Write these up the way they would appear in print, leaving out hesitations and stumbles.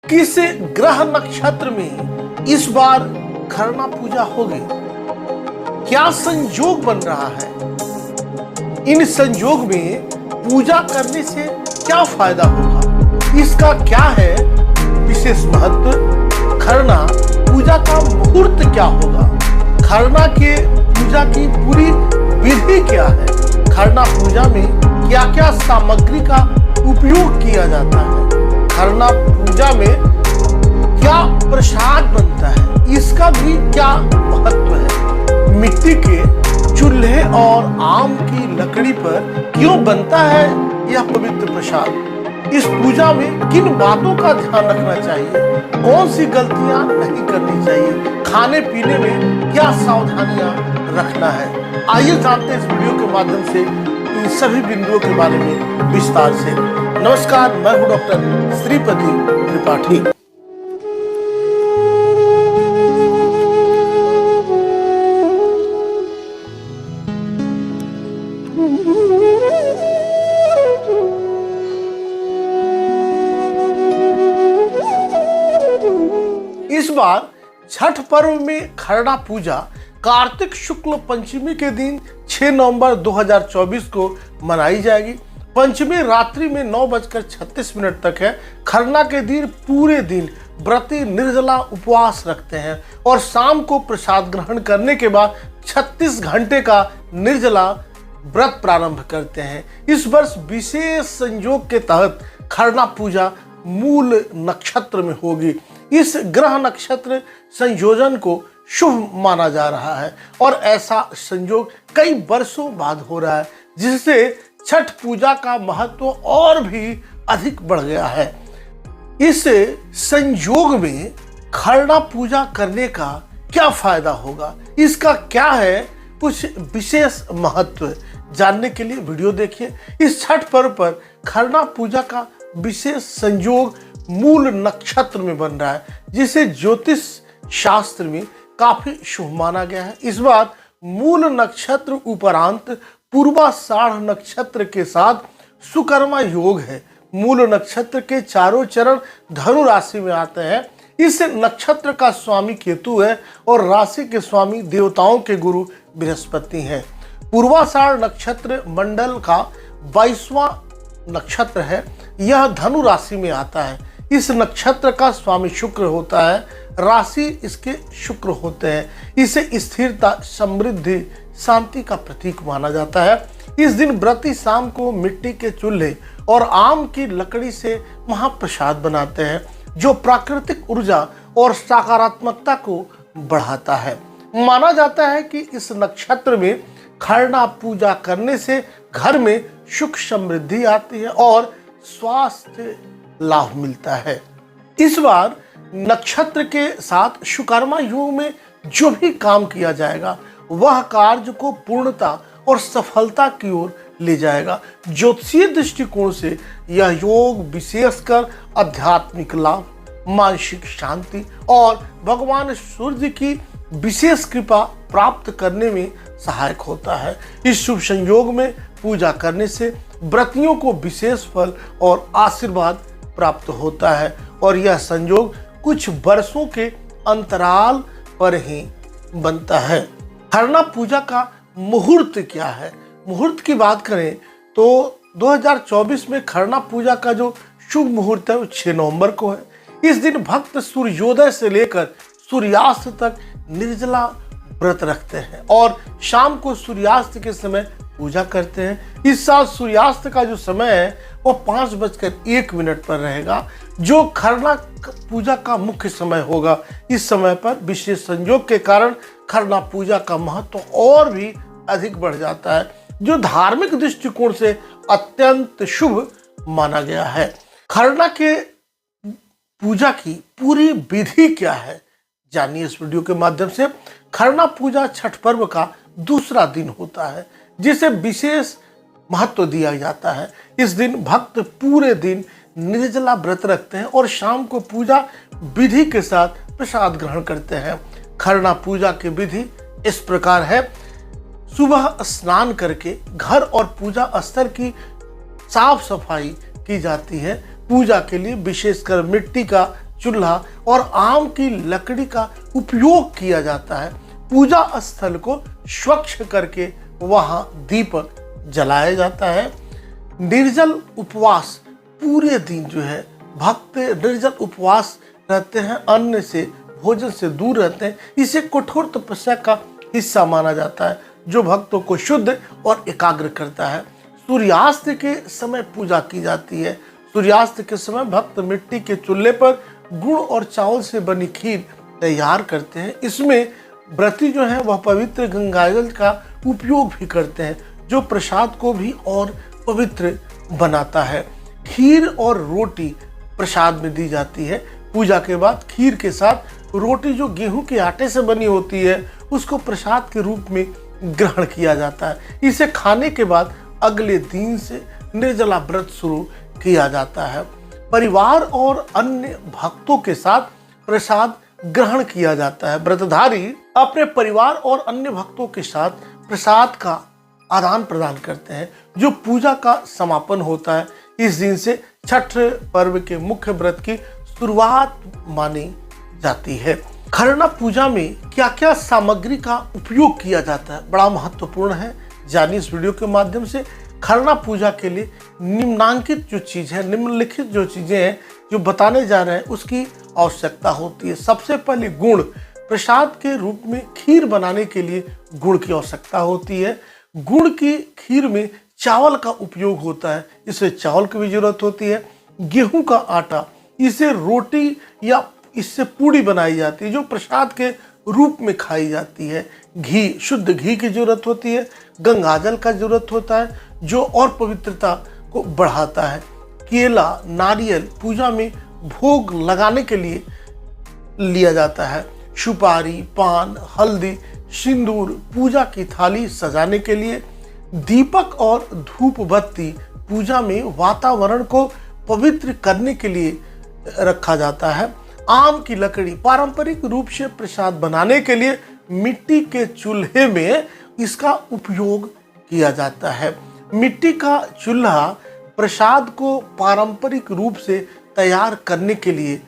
किस ग्रह नक्षत्र में इस बार खरना पूजा होगी? क्या संयोग बन रहा है? इन संयोग में पूजा करने से क्या फायदा होगा? इसका क्या है विशेष महत्व? खरना पूजा का मुहूर्त क्या होगा? खरना के पूजा की पूरी विधि क्या है? खरना पूजा में क्या क्या सामग्री का उपयोग किया जाता है? खरना पूजा में क्या प्रसाद बनता है, इसका भी क्या महत्व है? मिट्टी के चूल्हे और आम की लकड़ी पर क्यों बनता है यह पवित्र प्रसाद? इस पूजा में किन बातों का ध्यान रखना चाहिए? कौन सी गलतियां नहीं करनी चाहिए? खाने पीने में क्या सावधानियां रखना है? आइए जानते हैं इस वीडियो के माध्यम से इन सभी बिंदुओं के बारे में विस्तार से। नमस्कार, मैं हूं डॉक्टर श्रीपति त्रिपाठी। इस बार छठ पर्व में खरना पूजा कार्तिक शुक्ल पंचमी के दिन 6 नवंबर 2024 को मनाई जाएगी। पंचमी रात्रि में 9:36 तक है। खरना के दिन पूरे दिन व्रती निर्जला उपवास रखते हैं और शाम को प्रसाद ग्रहण करने के बाद 36 घंटे का निर्जला व्रत प्रारंभ करते हैं। इस वर्ष विशेष संयोग के तहत खरना पूजा मूल नक्षत्र में होगी। इस ग्रह नक्षत्र संयोजन को शुभ माना जा रहा है और ऐसा संयोग कई वर्षों बाद हो रहा है, जिससे छठ पूजा का महत्व और भी अधिक बढ़ गया है। इस संयोग में खरना पूजा करने का क्या फायदा होगा? इसका क्या है कुछ विशेष महत्व? जानने के लिए वीडियो देखिए। इस छठ पर्व पर खरना पूजा का विशेष संयोग मूल नक्षत्र में बन रहा है, जिसे ज्योतिष शास्त्र में काफी शुभ माना गया है। इस बार मूल नक्षत्र उपरांत पूर्वाषाढ़ नक्षत्र के साथ सुकर्मा योग है। मूल नक्षत्र के चारों चरण धनु राशि में आते हैं। इस नक्षत्र का स्वामी केतु है और राशि के स्वामी देवताओं के गुरु बृहस्पति हैं। पूर्वाषाढ़ नक्षत्र मंडल का 22वां नक्षत्र है। यह धनु राशि में आता है। इस नक्षत्र का स्वामी शुक्र होता है। राशि इसके शुक्र होते हैं। इसे स्थिरता, समृद्धि, शांति का प्रतीक माना जाता है। इस दिन व्रती शाम को मिट्टी के चूल्हे और आम की लकड़ी से महाप्रसाद बनाते हैं, जो प्राकृतिक ऊर्जा और सकारात्मकता को बढ़ाता है। माना जाता है कि इस नक्षत्र में खरना पूजा करने से घर में सुख समृद्धि आती है और स्वास्थ्य लाभ मिलता है। इस बार नक्षत्र के साथ सुकर्मा योग में जो भी काम किया जाएगा वह कार्य को पूर्णता और सफलता की ओर ले जाएगा। ज्योतिषीय दृष्टिकोण से यह योग विशेषकर आध्यात्मिक लाभ, मानसिक शांति और भगवान सूर्य की विशेष कृपा प्राप्त करने में सहायक होता है। इस शुभ संयोग में पूजा करने से व्रतियों को विशेष फल और आशीर्वाद प्राप्त होता है और यह संयोग कुछ वर्षों के अंतराल पर ही बनता है। खरना पूजा का मुहूर्त क्या है? मुहूर्त की बात करें तो 2024 में खरना पूजा का जो शुभ मुहूर्त है वो 6 नवंबर को है। इस दिन भक्त सूर्योदय से लेकर सूर्यास्त तक निर्जला व्रत रखते हैं और शाम को सूर्यास्त के समय पूजा करते हैं। इस साल सूर्यास्त का जो समय है वो 5:01 पर रहेगा, जो खरना पूजा का मुख्य समय होगा। इस समय पर विशेष संयोग के कारण खरना पूजा का महत्व और भी अधिक बढ़ जाता है, जो धार्मिक दृष्टिकोण से अत्यंत शुभ माना गया है। खरना के पूजा की पूरी विधि क्या है, जानिए इस वीडियो के माध्यम से। खरना पूजा छठ पर्व का दूसरा दिन होता है, जिसे विशेष महत्व दिया जाता है। इस दिन भक्त पूरे दिन निर्जला व्रत रखते हैं और शाम को पूजा विधि के साथ प्रसाद ग्रहण करते हैं। खरना पूजा की विधि इस प्रकार है। सुबह स्नान करके घर और पूजा स्थल की साफ सफाई की जाती है। पूजा के लिए विशेषकर मिट्टी का चूल्हा और आम की लकड़ी का उपयोग किया जाता है। पूजा स्थल को स्वच्छ करके वहां दीपक जलाया जाता है। निर्जल उपवास, पूरे दिन जो है भक्त निर्जल उपवास रहते हैं, अन्न से भोजन से दूर रहते हैं। इसे कठोर तपस्या का हिस्सा माना जाता है जो भक्तों को शुद्ध और एकाग्र करता है। सूर्यास्त के समय पूजा की जाती है। सूर्यास्त के समय भक्त मिट्टी के चूल्हे पर गुड़ और चावल से बनी खीर तैयार करते हैं। इसमें व्रती जो है वह पवित्र गंगाजल का उपयोग भी करते हैं जो प्रसाद को भी और पवित्र बनाता है। खीर और रोटी प्रसाद में दी जाती है। पूजा के बाद खीर के साथ रोटी जो गेहूं के आटे से बनी होती है उसको प्रसाद के रूप में ग्रहण किया जाता है। इसे खाने के बाद अगले दिन से निर्जला व्रत शुरू किया जाता है। परिवार और अन्य भक्तों के साथ प्रसाद ग्रहण किया जाता है। व्रतधारी अपने परिवार और अन्य भक्तों के साथ प्रसाद का आदान प्रदान करते हैं जो पूजा का समापन होता है। इस दिन से छठ पर्व के मुख्य व्रत की शुरुआत मानी जाती है। खरना पूजा में क्या क्या सामग्री का उपयोग किया जाता है, बड़ा महत्वपूर्ण है। जानिए इस वीडियो के माध्यम से। खरना पूजा के लिए निम्नलिखित जो चीज़ है, निम्नलिखित जो चीज़ें हैं जो बताने जा रहे हैं उसकी आवश्यकता होती है। सबसे पहले गुड़, प्रसाद के रूप में खीर बनाने के लिए गुड़ की आवश्यकता होती है। गुड़ की खीर में चावल का उपयोग होता है, इससे चावल की भी जरूरत होती है। गेहूं का आटा, इसे रोटी या इससे पूड़ी बनाई जाती है जो प्रसाद के रूप में खाई जाती है। घी, शुद्ध घी की जरूरत होती है। गंगाजल का जरूरत होता है जो और पवित्रता को बढ़ाता है। केला, नारियल पूजा में भोग लगाने के लिए लिया जाता है। सुपारी, पान, हल्दी, सिंदूर पूजा की थाली सजाने के लिए। दीपक और धूप बत्ती पूजा में वातावरण को पवित्र करने के लिए रखा जाता है। आम की लकड़ी, पारंपरिक रूप से प्रसाद बनाने के लिए मिट्टी के चूल्हे में इसका उपयोग किया जाता है। मिट्टी का चूल्हा प्रसाद को पारंपरिक रूप से तैयार करने के लिए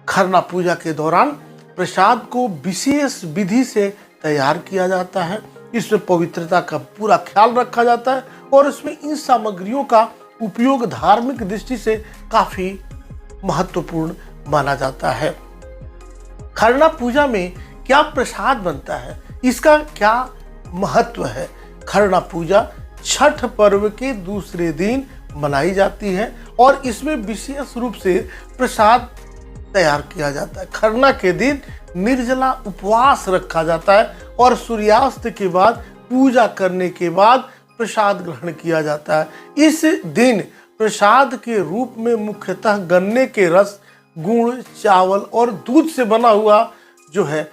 खरना पूजा के दौरान प्रसाद को विशेष विधि से तैयार किया जाता है। इसमें पवित्रता का पूरा ख्याल रखा जाता है और इसमें इन सामग्रियों का उपयोग धार्मिक दृष्टि से काफी महत्वपूर्ण माना जाता है। खरना पूजा में क्या प्रसाद बनता है, इसका क्या महत्व है। खरना पूजा छठ पर्व के दूसरे दिन मनाई जाती है और इसमें विशेष रूप से प्रसाद तैयार किया जाता है। खरना के दिन निर्जला उपवास रखा जाता है और सूर्यास्त के बाद पूजा करने के बाद प्रसाद ग्रहण किया जाता है। इस दिन प्रसाद के रूप में मुख्यतः गन्ने के रस, गुड़, चावल और दूध से बना हुआ जो है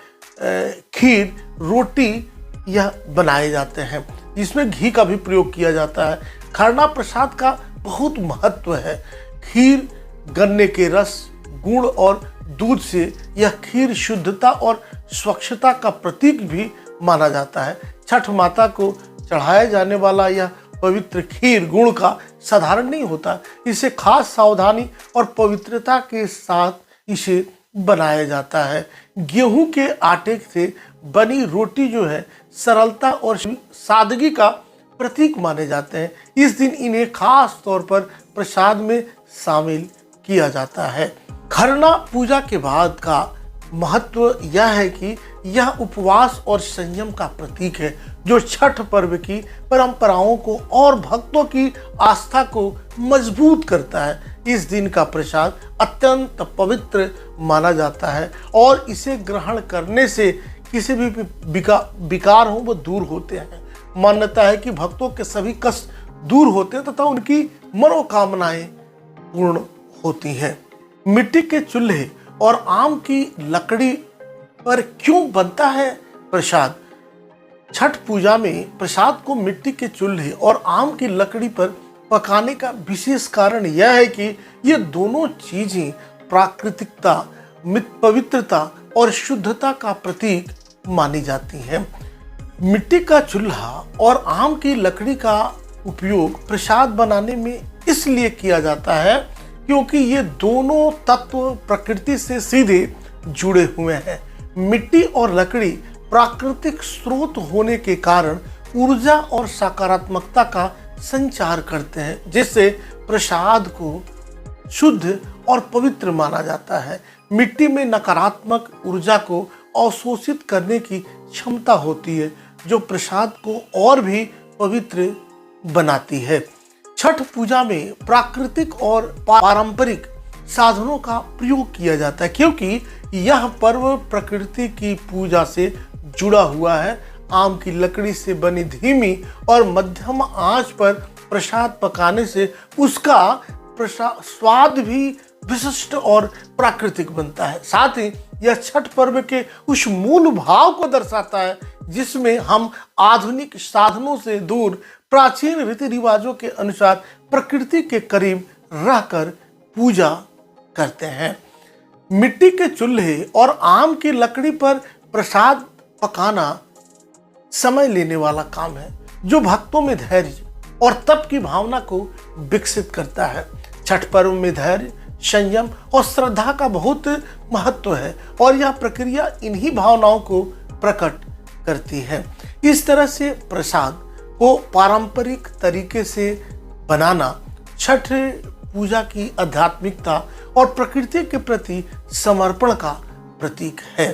खीर, रोटी यह बनाए जाते हैं। इसमें घी का भी प्रयोग किया जाता है। खरना प्रसाद का बहुत महत्व है। खीर, गन्ने के रस, गुड़ और दूध से यह खीर शुद्धता और स्वच्छता का प्रतीक भी माना जाता है। छठ माता को चढ़ाया जाने वाला यह पवित्र खीर गुड़ का साधारण नहीं होता, इसे खास सावधानी और पवित्रता के साथ इसे बनाया जाता है। गेहूं के आटे से बनी रोटी जो है सरलता और सादगी का प्रतीक माने जाते हैं। इस दिन इन्हें खास तौर पर प्रसाद में शामिल किया जाता है। खरना पूजा के बाद का महत्व यह है कि यह उपवास और संयम का प्रतीक है जो छठ पर्व की परंपराओं को और भक्तों की आस्था को मजबूत करता है। इस दिन का प्रसाद अत्यंत पवित्र माना जाता है और इसे ग्रहण करने से किसी भी विकार हो वो दूर होते हैं। मान्यता है कि भक्तों के सभी कष्ट दूर होते हैं तथा उनकी मनोकामनाएं पूर्ण होती हैं। मिट्टी के चूल्हे और आम की लकड़ी पर क्यों बनता है प्रसाद? छठ पूजा में प्रसाद को मिट्टी के चूल्हे और आम की लकड़ी पर पकाने का विशेष कारण यह है कि ये दोनों चीजें प्राकृतिकता, पवित्रता और शुद्धता का प्रतीक मानी जाती हैं। मिट्टी का चूल्हा और आम की लकड़ी का उपयोग प्रसाद बनाने में इसलिए किया जाता है क्योंकि ये दोनों तत्व प्रकृति से सीधे जुड़े हुए हैं। मिट्टी और लकड़ी प्राकृतिक स्रोत होने के कारण ऊर्जा और सकारात्मकता का संचार करते हैं, जिससे प्रसाद को शुद्ध और पवित्र माना जाता है। मिट्टी में नकारात्मक ऊर्जा को अवशोषित करने की क्षमता होती है, जो प्रसाद को और भी पवित्र बनाती है। छठ पूजा में प्राकृतिक और पारंपरिक साधनों का प्रयोग किया जाता है, क्योंकि यह पर्व प्रकृति की पूजा से जुड़ा हुआ है। आम की लकड़ी से बनी धीमी और मध्यम आंच पर प्रसाद पकाने से उसका स्वाद भी विशिष्ट और प्राकृतिक बनता है। साथ ही यह छठ पर्व के उस मूल भाव को दर्शाता है जिसमें हम आधुनिक साधनों से दूर प्राचीन रीति रिवाजों के अनुसार प्रकृति के करीब रहकर पूजा करते हैं। मिट्टी के चूल्हे और आम की लकड़ी पर प्रसाद पकाना समय लेने वाला काम है, जो भक्तों में धैर्य और तप की भावना को विकसित करता है। छठ पर्व में धैर्य, संयम और श्रद्धा का बहुत महत्व है और यह प्रक्रिया इन्हीं भावनाओं को प्रकट करती है। इस तरह से प्रसाद को पारंपरिक तरीके से बनाना छठ पूजा की आध्यात्मिकता और प्रकृति के प्रति समर्पण का प्रतीक है।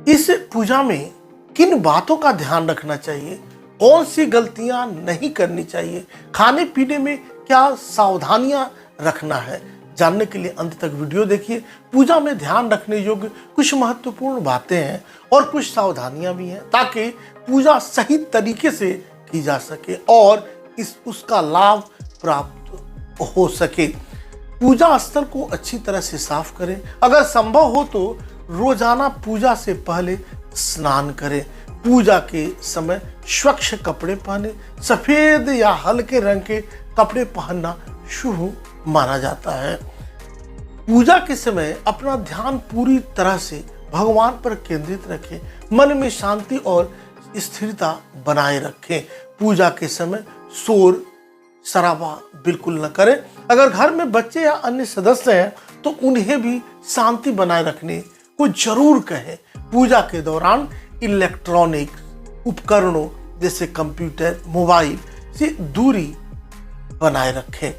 इस पूजा में किन बातों का ध्यान रखना चाहिए, कौन सी गलतियां नहीं करनी चाहिए, खाने पीने में क्या सावधानियां रखना है, जानने के लिए अंत तक वीडियो देखिए। पूजा में ध्यान रखने योग्य कुछ महत्वपूर्ण बातें हैं और कुछ सावधानियां भी हैं, ताकि पूजा सही तरीके से की जा सके और उसका लाभ प्राप्त हो सके। पूजा स्थल को अच्छी तरह से साफ करें। अगर संभव हो तो रोजाना पूजा से पहले स्नान करें। पूजा के समय स्वच्छ कपड़े पहने। सफेद या हल्के रंग के कपड़े पहनना शुभ माना जाता है। पूजा के समय अपना ध्यान पूरी तरह से भगवान पर केंद्रित रखें। मन में शांति और स्थिरता बनाए रखें। पूजा के समय शोर शराबा बिल्कुल न करें। अगर घर में बच्चे या अन्य सदस्य हैं तो उन्हें भी शांति बनाए रखने को जरूर कहें। पूजा के दौरान इलेक्ट्रॉनिक उपकरणों जैसे कंप्यूटर, मोबाइल से दूरी बनाए रखें।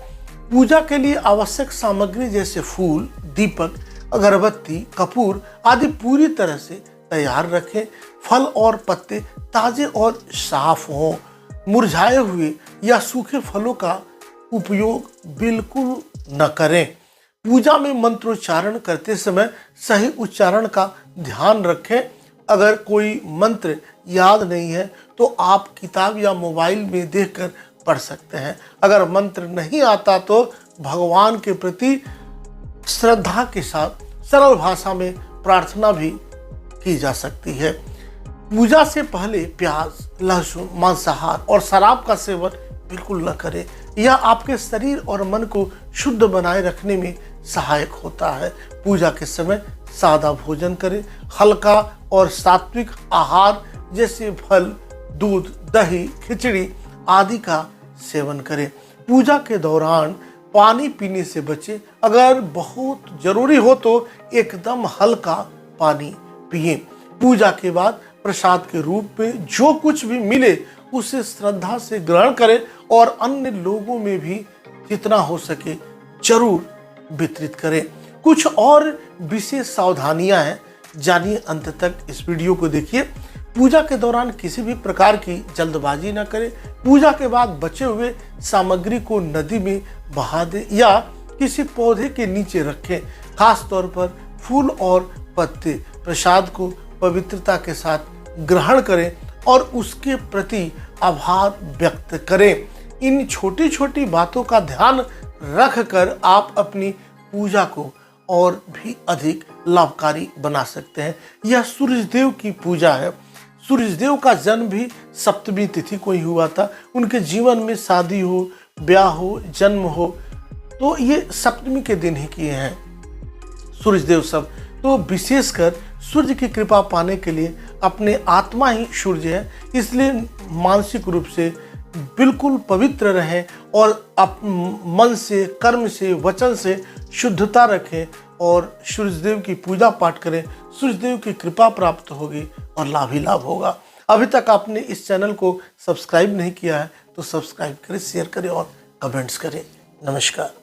पूजा के लिए आवश्यक सामग्री जैसे फूल, दीपक, अगरबत्ती, कपूर आदि पूरी तरह से तैयार रखें। फल और पत्ते ताजे और साफ हों। मुरझाए हुए या सूखे फलों का उपयोग बिल्कुल न करें। पूजा में मंत्रोच्चारण करते समय सही उच्चारण का ध्यान रखें। अगर कोई मंत्र याद नहीं है तो आप किताब या मोबाइल में देखकर पढ़ सकते हैं। अगर मंत्र नहीं आता तो भगवान के प्रति श्रद्धा के साथ सरल भाषा में प्रार्थना भी की जा सकती है। पूजा से पहले प्याज, लहसुन, मांसाहार और शराब का सेवन बिल्कुल न करें। यह आपके शरीर और मन को शुद्ध बनाए रखने में सहायक होता है। पूजा के समय सादा भोजन करें। हल्का और सात्विक आहार जैसे फल, दूध, दही, खिचड़ी आदि का सेवन करें। पूजा के दौरान पानी पीने से बचें। अगर बहुत जरूरी हो तो एकदम हल्का पानी पिएं। पूजा के बाद प्रसाद के रूप में जो कुछ भी मिले उसे श्रद्धा से ग्रहण करें और अन्य लोगों में भी जितना हो सके जरूर वितरित करें। कुछ और विशेष सावधानियां हैं, जानिए अंत तक इस वीडियो को देखिए। पूजा के दौरान किसी भी प्रकार की जल्दबाजी न करें। पूजा के बाद बचे हुए सामग्री को नदी में बहा दें या किसी पौधे के नीचे रखें। खास तौर पर फूल और पत्ते। प्रसाद को पवित्रता के साथ ग्रहण करें और उसके प्रति आभार व्यक्त करें। इन छोटी छोटी बातों का ध्यान रखकर आप अपनी पूजा को और भी अधिक लाभकारी बना सकते हैं। यह सूर्यदेव की पूजा है। सूर्यदेव का जन्म भी सप्तमी तिथि को ही हुआ था। उनके जीवन में शादी हो, ब्याह हो, जन्म हो तो ये सप्तमी के दिन ही किए हैं सूर्यदेव सब। तो विशेषकर सूर्य की कृपा पाने के लिए अपने आत्मा ही सूर्य है, इसलिए मानसिक रूप से बिल्कुल पवित्र रहें और मन से, कर्म से, वचन से शुद्धता रखें और सूर्यदेव की पूजा पाठ करें। सूर्यदेव की कृपा प्राप्त होगी और लाभ ही लाभ होगा। अभी तक आपने इस चैनल को सब्सक्राइब नहीं किया है तो सब्सक्राइब करें, शेयर करें और कमेंट्स करें। नमस्कार।